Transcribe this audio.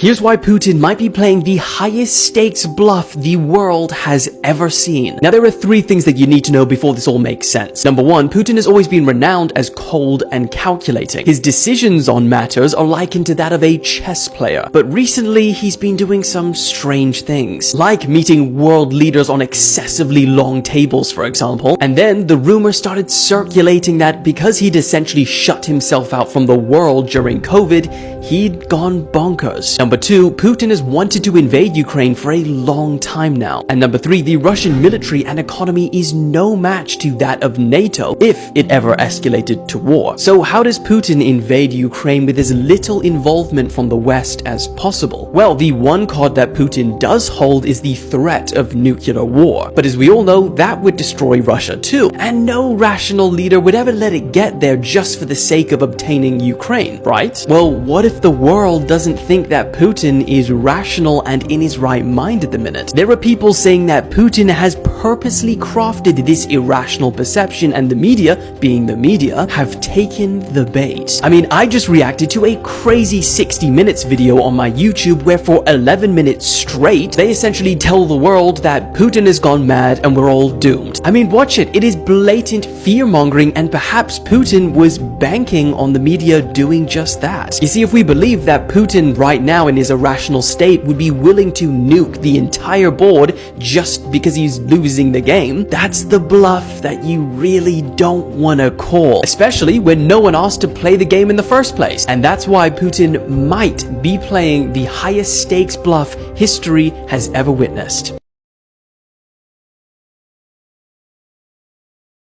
Here's why Putin might be playing the highest stakes bluff the world has ever seen. Now, there are three things that you need to know before this all makes sense. Number one, Putin has always been renowned as cold and calculating. His decisions on matters are likened to that of a chess player. But recently, he's been doing some strange things, like meeting world leaders on excessively long tables, for example. And then the rumor started circulating that because he'd essentially shut himself out from the world during COVID, he'd gone bonkers. Number two, Putin has wanted to invade Ukraine for a long time now. And number three, the Russian military and economy is no match to that of NATO if it ever escalated to war. So how does Putin invade Ukraine with as little involvement from the West as possible? Well, the one card that Putin does hold is the threat of nuclear war. But as we all know, that would destroy Russia too. And no rational leader would ever let it get there just for the sake of obtaining Ukraine, right? Well, what if the world doesn't think that Putin is rational and in his right mind at the minute? There are people saying that Putin has purposely crafted this irrational perception and the media, being the media, have taken the bait. I mean, I just reacted to a crazy 60 Minutes video on my YouTube where for 11 minutes straight, they essentially tell the world that Putin has gone mad and we're all doomed. I mean, watch it. It is blatant fear-mongering, and perhaps Putin was banking on the media doing just that. You see, if we believe that Putin right now in his irrational state would be willing to nuke the entire board just because he's losing the game, that's the bluff that you really don't want to call, especially when no one asked to play the game in the first place. And that's why Putin might be playing the highest stakes bluff history has ever witnessed.